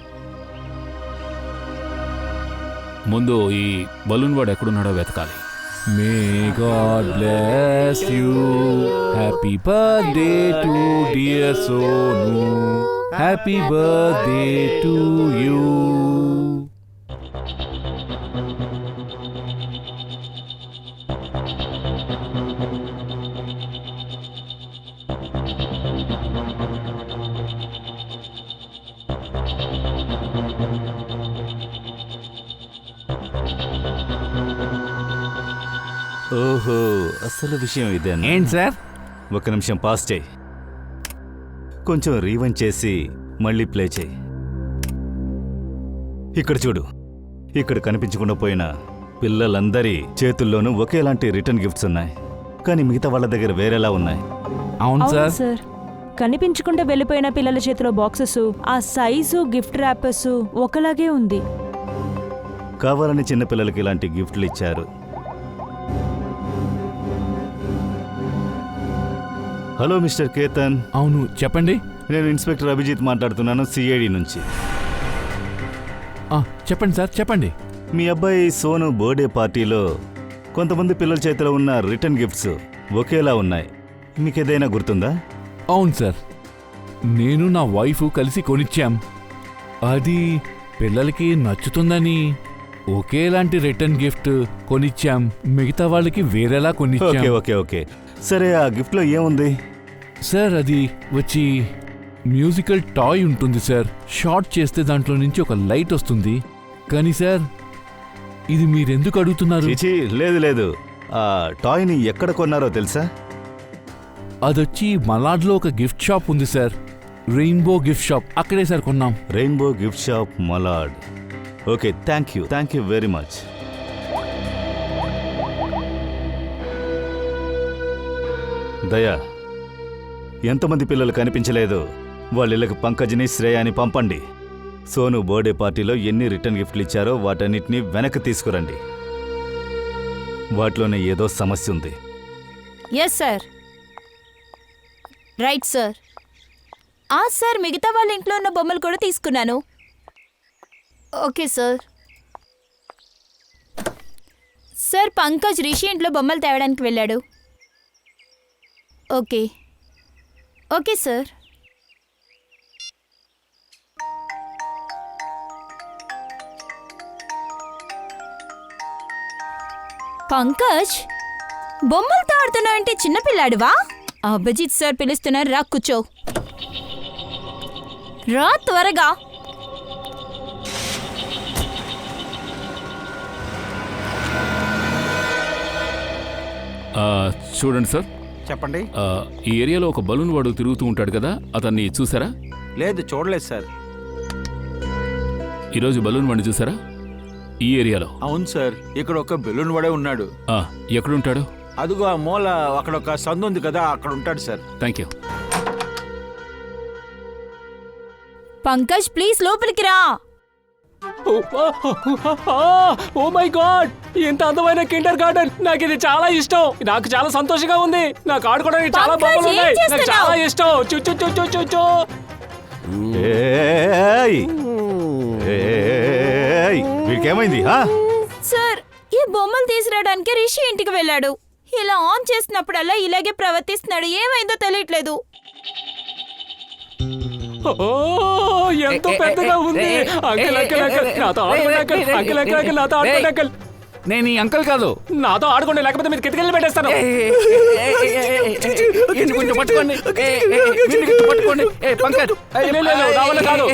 Speaker 10: ముందు ఈ బలూన్ వాడు ఎక్కడున్నాడో వెతకాలి.
Speaker 14: May God bless you. Happy birthday to dear Sonu. Happy birthday to you.
Speaker 12: ఓహో, అసలు విషయం ఇదే.
Speaker 14: ఏంటి సార్?
Speaker 12: ఒక నిమిషం పాస్ చేయి. కొంచెం రీవైండ్ చేసి మళ్ళీ ప్లే చేయి. ఇక్కడ చూడు, ఇక్కడ కనిపించకుండా పోయిన పిల్లలందరి చేతుల్లోనూ ఒకేలాంటి రిటర్న్ గిఫ్ట్స్ ఉన్నాయి, కానీ మిగతా వాళ్ళ దగ్గర వేరేలా ఉన్నాయి.
Speaker 14: అవును సార్.
Speaker 5: కనిపించకుండా వెళ్ళిపోయిన పిల్లల చేతిలో బాక్సెస్, ఆ సైజు, గిఫ్ట్ ర్యాపర్స్ ఒకలాగే ఉంది.
Speaker 12: కావాలని చిన్నపిల్లలకి ఇలాంటి గిఫ్ట్లు ఇచ్చారు. Hello mister Ketan.
Speaker 14: అవును, చెప్పండి.
Speaker 12: నేను ఇన్స్పెక్టర్ అభిజిత్ మాట్లాడుతున్నాను, సిఐడి నుంచి.
Speaker 14: చెప్పండి సార్, చెప్పండి.
Speaker 12: మీ అబ్బాయి సోను బర్త్డే పార్టీలో కొంతమంది పిల్లల చేతిలో ఉన్న రిటర్న్ గిఫ్ట్స్ ఒకేలా ఉన్నాయి. మీకేదైనా గుర్తుందా?
Speaker 14: అవును సార్, నేను నా వైఫ్ కలిసి కొనిచ్చాం. అది పిల్లలకి నచ్చుతుందని ఒకేలాంటి రిటర్న్ గిఫ్ట్ కొనిచ్చాం. మిగతా వాళ్ళకి వేరేలా కొనిచ్చాం.
Speaker 12: ఓకే ఓకే ఓకే సరే, ఆ గిఫ్ట్లో ఏముంది?
Speaker 14: సార్ అది వచ్చి మ్యూజికల్ టాయ్ ఉంటుంది సార్. షార్ట్ చేస్తే దాంట్లో నుంచి ఒక లైట్ వస్తుంది. కానీ సార్, ఇది మీరెందుకు అడుగుతున్నారు?
Speaker 12: చీచీ, లేదు లేదు. ఆ టాయ్ని ఎక్కడ కొన్నారో తెలుసా?
Speaker 14: అదొచ్చి మలాడ్లో ఒక గిఫ్ట్ షాప్ ఉంది సార్, రెయిన్బో గిఫ్ట్ షాప్. అక్కడే సార్ కొన్నాం.
Speaker 12: Rainbow gift shop, Malad. Okay, thank you very much. దయా, ఎంతమంది పిల్లలు కనిపించలేదు వాళ్ళ ఇళ్ళకి పంకజ్ని, శ్రేయాని పంపండి. సోను బర్త్డే పార్టీలో ఎన్ని రిటర్న్ గిఫ్ట్లు ఇచ్చారో వాటన్నిటిని వెనక్కి తీసుకురండి. వాటిలోనే ఏదో సమస్య ఉంది.
Speaker 9: Yes sir. Right sir. Sir, మిగతా వాళ్ళ ఇంట్లో ఉన్న బొమ్మలు కూడా తీసుకున్నాను. Okay sir. Sir, Pankaj Rishi ఇంట్లో బొమ్మలు తేవడానికి వెళ్ళాడు. Okay okay sir. పంకజ్, బొమ్మలతో ఆడుతున్నావంటే చిన్నపిల్లాడువా? అభిజిత్ సార్ పిలుస్తున్నారు, రా కూర్చో. రా త్వరగా.
Speaker 3: చూడండి సార్.
Speaker 4: చెప్పండి.
Speaker 3: ఈ ఏరియాలో ఒక బలూన్ వాడు తిరుగుతూ ఉంటాడు కదా, అతన్ని చూసారా?
Speaker 4: లేదు, చూడలేదు సార్.
Speaker 3: ఈరోజు బలూన్ వాడిని చూసారా ఈ ఏరియాలో?
Speaker 4: అవును సార్, ఇక్కడ ఒక బెలూన్ వాడే ఉన్నాడు.
Speaker 3: ఎక్కడుంటాడు?
Speaker 4: అదిగో ఆ మూల, అక్కడ ఒక సందు ఉంది కదా, అక్కడ ఉంటాడు sir.
Speaker 3: Thank you.
Speaker 9: Pankaj, please లోపలికి రా.
Speaker 1: ఓ మై గాడ్, ఎంత అందమైన కిండర్ గార్డెన్. నాకు ఇది చాలా ఇష్టం. నాకు చాలా సంతోషంగా ఉంది. నాకు ఆడుకోవడానికి చాలా బొమ్మలు ఉన్నాయి. నాకు చాలా ఇష్టం. చుచ్చు చుచ్చు చుచ్చు.
Speaker 12: వీడికేమైంది?
Speaker 9: సార్, ఈ బొమ్మలు తీసుకురావడానికి రిషి ఇంటికి వెళ్ళాడు. ఇలా ఆన్ చేసినప్పుడల్లా ఇలాగే ప్రవర్తిస్తున్నాడు. ఏమైందో తెలియట్లేదు.
Speaker 1: ఎంతో పెద్దగా ఉంది. అంకల్ అంకల్ అంకల్ నాతో ఆడుకోండి. అంకల్ అంకల్ అంకల్ అంకల్ నాతో ఆడుకోండి. అంకల్,
Speaker 14: నేను ఈ అంకల్ కాదు.
Speaker 1: నాతో ఆడుకోండి, లేకపోతే మీరు కిటికీలు పెట్టేస్తాను.
Speaker 14: కొంచెం పట్టుకోండి, పట్టుకోండి. పంకజ్,
Speaker 1: నా వల్ల కాదు.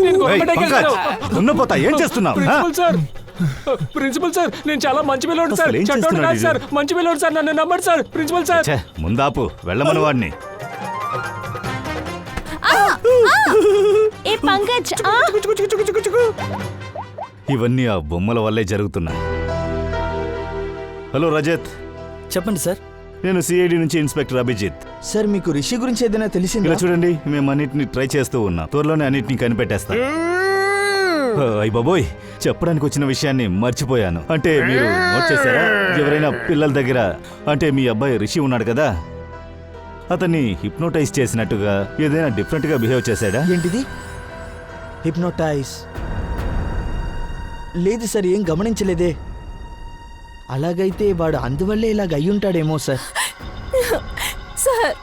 Speaker 1: నేను
Speaker 12: ఉన్నపోతా ఏం చేస్తున్నావు?
Speaker 1: ప్రిన్సిపల్ సార్, నేను చాలా మంచి పిల్లోడు సార్. చెడ్డోడు కాదు సార్, మంచి పిల్లోడు సార్. నన్ను నమ్మండి సార్. ప్రిన్సిపల్ సార్,
Speaker 12: ముందాపు, వెళ్ళమని వాడిని.
Speaker 9: పంకజ్,
Speaker 12: ఇవన్నీ ఆ బొమ్మల వల్లే జరుగుతున్నాయి. హలో రజత్.
Speaker 15: చెప్పండి సార్.
Speaker 12: నేను సిఐడి నుంచి ఇన్స్పెక్టర్ అభిజిత్.
Speaker 15: సార్, మీకు రిషి గురించి ఏదైనా తెలిసిందా?
Speaker 12: ఇలా చూడండి, మేము అన్నిటిని ట్రై చేస్తూ ఉన్నాం. త్వరలోనే అన్నిటిని కనిపెట్టేస్తాం. అయ్య బాబోయ్, చెప్పడానికి వచ్చిన విషయాన్ని మర్చిపోయాను. అంటే మీరు నోట్ చేశారా? ఎవరైనా పిల్లల దగ్గర, అంటే మీ అబ్బాయి రిషి ఉన్నాడు కదా, అతన్ని హిప్నోటైజ్ చేసినట్టుగా ఏదైనా డిఫరెంట్గా బిహేవ్ చేశాడా?
Speaker 15: ఏంటిది? హిప్నోటైజ్? లేదు సార్, ఏం గమనించలేదే. అలాగైతే వాడు అందువల్లే ఇలాగ అయ్యుంటాడేమో సార్.
Speaker 7: సార్,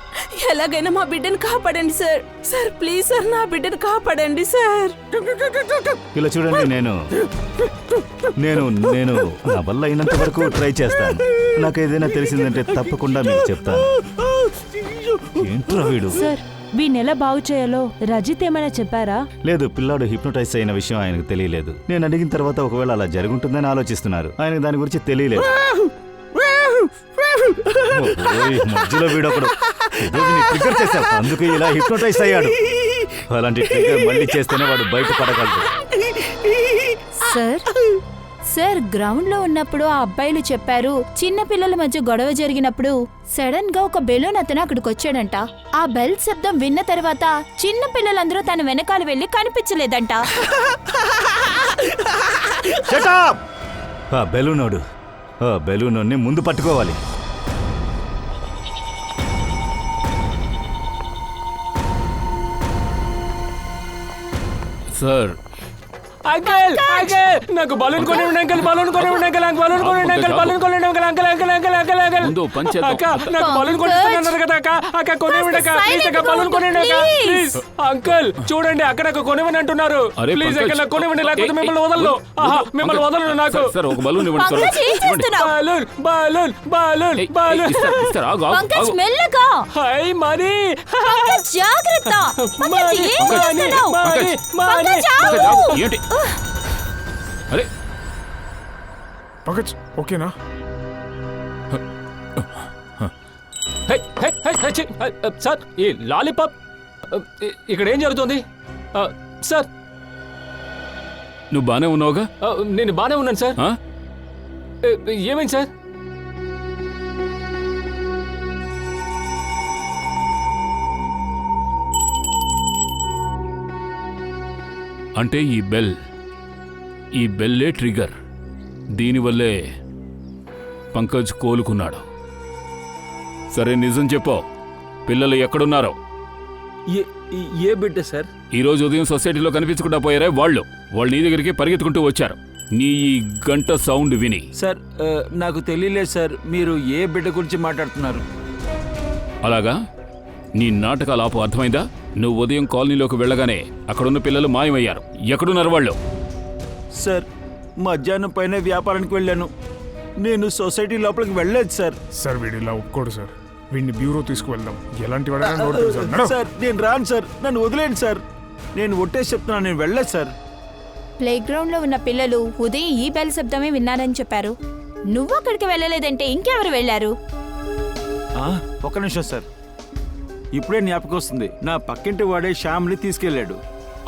Speaker 7: ఎలాగైనా మా బిడ్డను కాపాడండి సార్. సార్ ప్లీజ్ సార్, నా బిడ్డను కాపాడండి సార్.
Speaker 12: ఇలా చూడండి, నేను నా వల్ల అయినంత వరకు ట్రై చేస్తాను. నాకు ఏదైనా తెలిసిందంటే తప్పకుండా మీకు చెప్తాను. ఏంట్రా వీడు?
Speaker 5: సార్, వీణ్ణి ఎలా బాగు చేయాలో రజిత్ ఏమైనా చెప్పారా?
Speaker 12: లేదు, పిల్లాడు హిప్నోటైజ్ అయిన విషయం ఆయనకు తెలియలేదు. నేను అడిగిన తర్వాత ఒకవేళ అలా జరుగుంటుందని ఆలోచిస్తున్నారు. ఆయనకు దాని గురించి తెలియలేదు. మధ్యలో వీడొకడు ట్రిగ్గర్ చేశారు, అందుకే ఇలా హిప్నోటైజ్ అయ్యాడు. అలాంటి ట్రిగ్గర్ మళ్ళీ చేస్తేనే వాడు బయట పడగలడు.
Speaker 9: సార్, గ్రౌండ్ లో ఉన్నప్పుడు ఆ అబ్బాయిలు చెప్పారు, చిన్న పిల్లల మధ్య గొడవ జరిగినప్పుడు సడన్ గా ఒక బెలూన్ అతను అక్కడికి వచ్చాడంట. ఆ బెల్ శబ్దం విన్న తర్వాత చిన్న పిల్లలందరూ తన వెనకాల వెళ్లి కనిపించలేదంట.
Speaker 12: ఆ బెలూన్ని ముందు పట్టుకోవాలి.
Speaker 10: సార్
Speaker 1: అంకల్ అంకల్ నాకు బలూన్ కొనివ్వండి అంకల్, బలూన్ కొనివ్వండి అంకల్, నాకు బలూన్ కొనివ్వండి అంకల్, బలూన్ కొనివ్వండి uncle, uncle uncle uncle uncle uncle
Speaker 10: ముందు పని చేద్దాం.
Speaker 1: అక్క నాకు బలూన్ కొనిస్తున్నారు కదా అక్క, అక్క కొనివ్వండి అక్క, ప్లీజ్ అక్క బలూన్ కొనివ్వండి అక్క, ప్లీజ్ అంకల్ చూడండి అక్కడ నాకు కొనివ్వండి అంటున్నారు,
Speaker 10: అరే
Speaker 1: ప్లీజ్
Speaker 10: పంకజ్,
Speaker 1: అక్క నాకు కొనివ్వండి, లేకపోతే
Speaker 10: ఏ,
Speaker 1: మిమ్మల్ని వదలను. ఆహా మిమ్మల్ని వదలను నాకు.
Speaker 10: సార్ ఒక బలూన్ ఇవ్వండి త్వరగా. ఇవ్వండి.
Speaker 1: బలూన్ బలూన్ బలూన్ బలూన్
Speaker 10: ఇస్తారా? ఆగు, ఆగు,
Speaker 9: పంకజ్
Speaker 10: ఆగు.
Speaker 9: మెల్లగా.
Speaker 1: హై మనీ
Speaker 9: పంకజ్ జాగ్రత్త. పంకజ్ ఏం
Speaker 10: పంకజ్,
Speaker 9: చేస్తున్నావు?
Speaker 1: మనీ మనీ
Speaker 9: పంకజ్ ఆగు.
Speaker 10: పంకజ్, ఆగు. ఏంటి అరే
Speaker 6: పంకజ్ ఓకేనా?
Speaker 1: హై హై హై హై ఛీ, సార్ ఈ లాలీపాప్ ఇక్కడ ఏం జరుగుతుంది సార్?
Speaker 10: నువ్వు బానే ఉన్నావుగా?
Speaker 1: నేను బానే ఉన్నాను సార్.
Speaker 10: ఆ?
Speaker 1: ఏమైంది సార్?
Speaker 10: అంటే ఈ బెల్లే ట్రిగర్. దీనివల్లే పంకజ్ కోలుకున్నాడు. సరే నిజం చెప్పు, పిల్లలు ఎక్కడున్నారో?
Speaker 4: ఏ బిడ్డ సార్?
Speaker 10: ఈరోజు ఉదయం సొసైటీలో కనిపించకుండా పోయారే వాళ్ళు నీ దగ్గరికి పరిగెత్తుకుంటూ వచ్చారు నీ ఈ గంట సౌండ్ విని.
Speaker 4: సార్ నాకు తెలియలేదు సార్, మీరు ఏ బిడ్డ గురించి మాట్లాడుతున్నారు?
Speaker 10: అలాగా? నీ నాటకాలు ఆపు, అర్థమైందా? నువ్వు ఉదయం కాలనీలోకి వెళ్ళగానే అక్కడున్న పిల్లలు మాయమయ్యారు. ఎక్కడున్నారు వాళ్ళు?
Speaker 4: సార్ మధ్యాహ్నం పైన వ్యాపారానికి వెళ్ళాను, నేను సొసైటీ లోపలికి వెళ్ళలేదు సార్.
Speaker 6: సార్ వీడు ఇలా ఒప్పుకోడు సార్, వీడిని బ్యూరో తీసుకువెళ్దాం. ఎలాంటి వాడైనా నోరు సార్. నడు.
Speaker 4: సార్ నేను రాను సార్, నన్ను వదిలేండి సార్, నేను ఒట్టేసి చెప్తున్నాను, నేను వెళ్ళలేదు సార్.
Speaker 9: ప్లే గ్రౌండ్ లో ఉన్న పిల్లలు ఉదయం ఈ బెల్ శబ్దమే విన్నారని చెప్పారు. నువ్వు అక్కడికి వెళ్ళలేదంటే ఇంకెవరు వెళ్ళారు?
Speaker 4: ఒక్క నిమిషం సార్, ఇప్పుడే జ్ఞాపకం వస్తుంది, నా పక్కింటి వాడే శ్యామ్ని తీసుకెళ్ళాడు.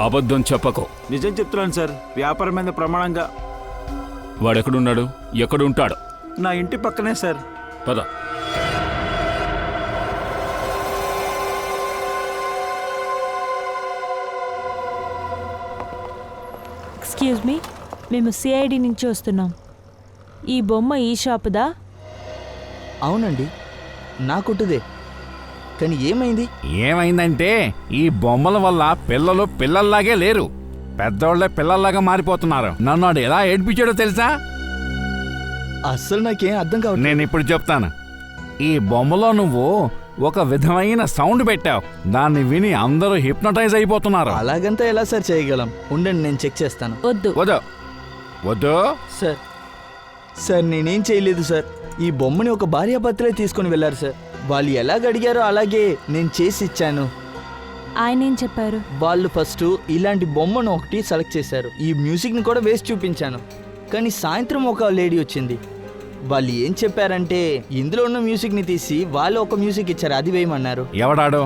Speaker 10: అబద్ధం చెప్పకు.
Speaker 4: నిజం చెప్తున్నాను సార్, వ్యాపారం మీద ప్రమాణంగా.
Speaker 10: వాడెక్కడున్నాడు? ఎక్కడుంటాడు?
Speaker 4: నా ఇంటి పక్కనే సార్.
Speaker 10: పద.
Speaker 7: ఎక్స్క్యూజ్ మీ, మేము సిఐడి నుంచి వస్తున్నాం. ఈ బొమ్మ ఈ షాపుదా?
Speaker 15: అవునండి, నా కొట్టుదే. కానీ ఏమైంది?
Speaker 16: ఏమైందంటే ఈ బొమ్మల వల్ల పిల్లలు పిల్లల్లాగే లేరు, పెద్దోళ్లే పిల్లల్లాగా మారిపోతున్నారు. నన్ను ఎలా ఏడ్పించాడో తెలుసా?
Speaker 15: అస్సలు నాకేం అర్థం కావట్లేదు.
Speaker 16: నేను ఇప్పుడు చెప్తాను. ఈ బొమ్మలో నువ్వు ఒక విధమైన సౌండ్ పెట్టావు, దాన్ని విని అందరూ హిప్నటైజ్ అయిపోతున్నారు.
Speaker 15: అలాగంతా ఎలా సార్ చేయగలం? ఉండండి నేను చెక్ చేస్తాను.
Speaker 7: వద్దు
Speaker 16: వద్దు వద్దు
Speaker 15: సార్. సార్ నేనేం చేయలేదు సార్, ఈ బొమ్మని ఒక భార్యాభర్తలే తీసుకుని వెళ్ళారు సార్. వాళ్ళు ఎలాగ అడిగారో అలాగే నేను చేసి ఇచ్చాను.
Speaker 7: ఆయన ఏం చెప్పారు?
Speaker 15: వాళ్ళు ఫస్ట్ ఇలాంటి బొమ్మను ఒకటి సెలెక్ట్ చేశారు, ఈ మ్యూజిక్ని కూడా వేసి చూపించాను. కానీ సాయంత్రం ఒక లేడీ వచ్చింది. వాళ్ళు ఏం చెప్పారంటే ఇందులో ఉన్న మ్యూజిక్ని తీసి వాళ్ళు ఒక మ్యూజిక్ ఇచ్చారు, అది వేయమన్నారు.
Speaker 16: ఎవడాడో?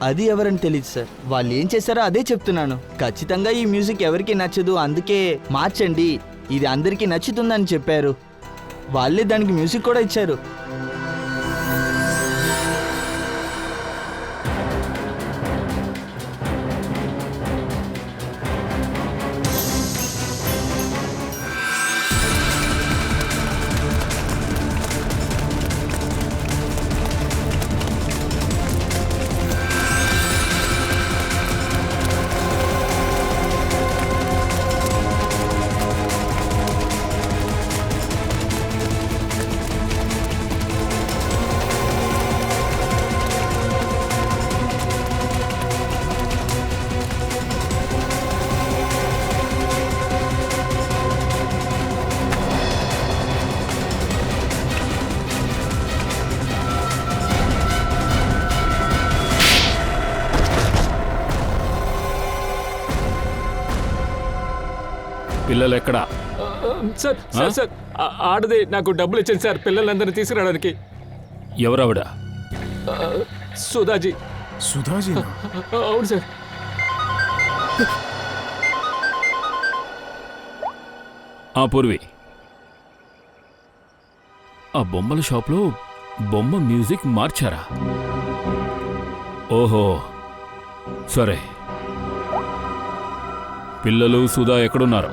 Speaker 15: అది ఎవరని తెలియదు సార్. వాళ్ళు ఏం చేశారో అదే చెప్తున్నాను. ఖచ్చితంగా ఈ మ్యూజిక్ ఎవరికి నచ్చదు, అందుకే మార్చండి, ఇది అందరికీ నచ్చుతుందని చెప్పారు. వాళ్ళే దానికి మ్యూజిక్ కూడా ఇచ్చారు.
Speaker 10: పిల్లలు ఎక్కడా?
Speaker 1: సార్ సార్ సార్ ఆడది నాకు డబ్బులు ఇచ్చింది సార్ పిల్లలందరినీ తీసుకురావడానికి.
Speaker 10: ఎవరావిడ?
Speaker 1: సుధాజీ.
Speaker 6: సుధాజీ?
Speaker 1: అవును సార్.
Speaker 10: పూర్వి, ఆ బొమ్మల షాప్లో బొమ్మ మ్యూజిక్ మార్చారా? ఓహో సరే. పిల్లలు సుధా ఎక్కడున్నారు?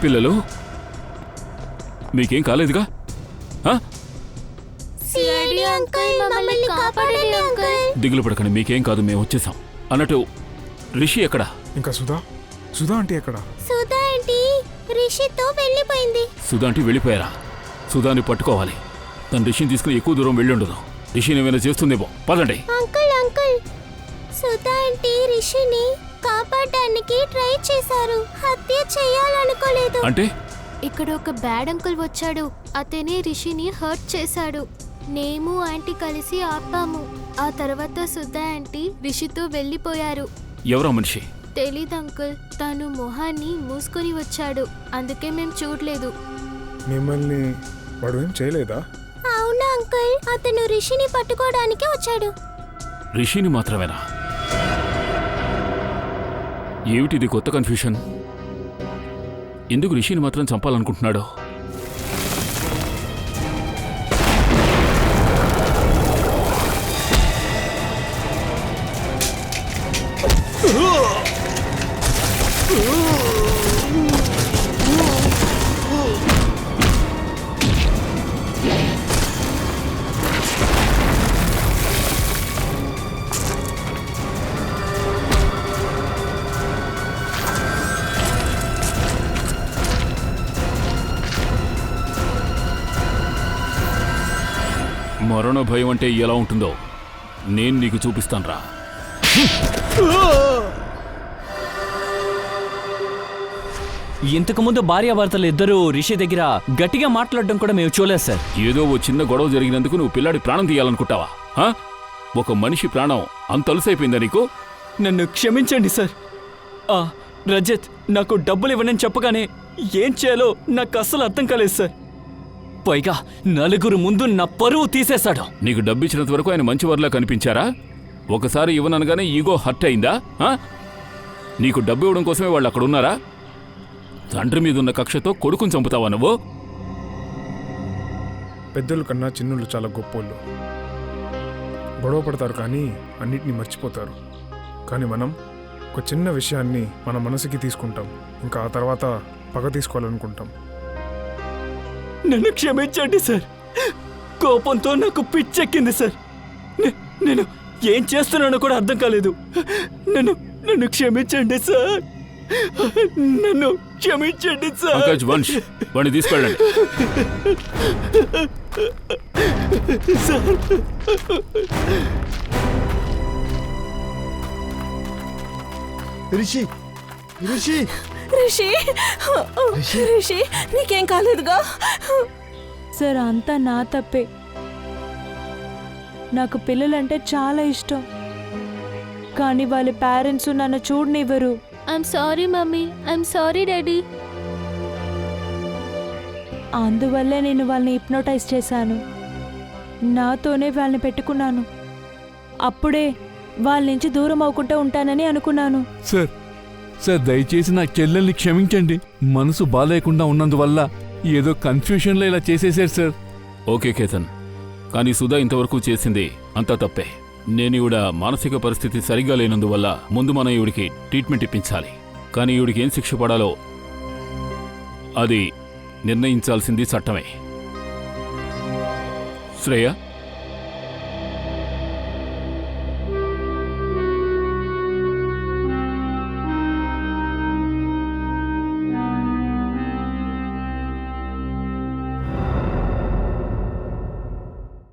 Speaker 3: పిల్లలు మీకేం కాలేదుగా? ఆ?
Speaker 2: సిఐడి అంకుల్ మమ్మల్ని కాపాడండి అంకుల్.
Speaker 3: దిగులు పడకండి, మీకేం కాదు, మేము వచ్చేసాం. అన్నట్టు రిషి ఎక్కడా?
Speaker 6: ఇంకా సుధా ఆంటీ ఎక్కడ?
Speaker 2: సుధా ఆంటీ రిషితో వెళ్ళిపోయింది.
Speaker 3: సుధా ఆంటీ వెళ్ళిపోయారా? సుధాని పట్టుకోవాలి. తను రిషిని తీసుకుని ఎక్కువ దూరం వెళ్ళుండదు. రిషిని ఏమైనా చేస్తుందేమో. పదండి.
Speaker 2: అంకుల్ సుధా ఆంటీ రిషిని కాపాడడానికి ట్రై చేశారు. హత్య చేయాలనుకోలేదు.
Speaker 3: అంటే
Speaker 2: ఇక్కడ ఒక బ్యాడ్ అంకుల్ వచ్చాడు. అతనే రిషిని హర్ట్ చేశాడు. నేను ఆంటీ కలిసి ఆపాము. ఆ తర్వాత సుధా ఆంటీ రిషితో వెళ్ళిపోయారు.
Speaker 3: ఎవరా మనిషి?
Speaker 2: తెలీదు అంకుల్. తను మొహాన్ని మూసుకొని వచ్చాడు, అందుకే మేము చూడలేదు.
Speaker 6: మిమ్మల్ని వాడు ఏం చేయలేదా?
Speaker 2: అవునా అంకుల్, అతను రిషిని పట్టుకోవడానికి వచ్చాడు.
Speaker 3: రిషిని మాత్రమేనా? ఏమిటిది కొత్త కన్ఫ్యూషన్? ఎందుకు రిషిని మాత్రం చంపాలనుకుంటున్నాడు? మరణ భయం అంటే ఎలా ఉంటుందో నేను నీకు చూపిస్తానురా.
Speaker 15: ఇంతకుముందు భార్యాభర్తలు ఇద్దరు రిషి దగ్గర గట్టిగా మాట్లాడడం కూడా మేము చూడలేదు సార్.
Speaker 3: ఏదో ఓ చిన్న గొడవ జరిగినందుకు నువ్వు పిల్లాడి ప్రాణం తీయాలనుకుంటావా? ఒక మనిషి ప్రాణం అంత అలసైపోయిందా నీకు?
Speaker 15: నన్ను క్షమించండి సార్. రజత్ నాకు డబ్బులు ఇవ్వనని చెప్పగానే ఏం చేయాలో నాకు అస్సలు అర్థం కాలేదు సార్. పైగా నలుగురు ముందు నా పరువు తీసేశాడు.
Speaker 3: నీకు డబ్బిచ్చినంత వరకు ఆయన మంచివారిలా కనిపించారా? ఒకసారి ఇవ్వననగానే ఈగో హర్ట్ అయిందా? నీకు డబ్బు ఇవ్వడం కోసమే వాళ్ళు అక్కడ ఉన్నారా? తండ్రి మీదున్న కక్షతో కొడుకుని చంపుతావా నువ్వు?
Speaker 6: పెద్దల కన్నా చిన్నులు చాలా గొప్పోళ్ళు. గొడవ పడతారు కానీ అన్నిటినీ మర్చిపోతారు. కానీ మనం ఒక చిన్న విషయాన్ని మన మనసుకి తీసుకుంటాం, ఇంకా ఆ తర్వాత పగ తీసుకోవాలనుకుంటాం.
Speaker 15: నన్ను క్షమించండి సార్. కోపంతో నాకు పిచ్చెక్కింది సార్. నేను ఏం చేస్తున్నానో కూడా అర్థం కాలేదు. నన్ను క్షమించండి సార్. నన్ను క్షమించండి సార్.
Speaker 3: పంకజ్ వంశ్, వాడిని తీసుకెళ్ళండి.
Speaker 7: రిషి రిషి రిషి రిషి నీకేం కాలేదుగా?
Speaker 5: సార్ అంతా నా తప్పే. నాకు పిల్లలంటే చాలా ఇష్టం, కానీ వాళ్ళ పేరెంట్స్ నన్ను చూడనివ్వరు.
Speaker 2: I'm sorry mummy, I'm sorry daddy.
Speaker 5: అందువల్లే నేను వాళ్ళని హిప్నోటైజ్ చేశాను. నాతోనే వాళ్ళని పెట్టుకున్నాను. అప్పుడే వాళ్ళ నుంచి దూరం అవ్వకుండా ఉంటానని అనుకున్నాను.
Speaker 14: సార్ దయచేసి నా చెల్లెల్ని క్షమించండి. మనసు బాలేకుండా ఉన్నందువల్ల ఏదో కన్ఫ్యూషన్లో ఇలా చేసేశారు సార్.
Speaker 3: ఓకే కేతన్, కానీ సుధా ఇంతవరకు చేసింది అంతా తప్పే. నేను ఈవిడ మానసిక పరిస్థితి సరిగ్గా లేనందువల్ల ముందు మనం ఈవిడికి ట్రీట్మెంట్ ఇప్పించాలి. కానీ ఈవిడికి ఏం శిక్ష పడాలో అది నిర్ణయించాల్సింది చట్టమే. శ్రేయ,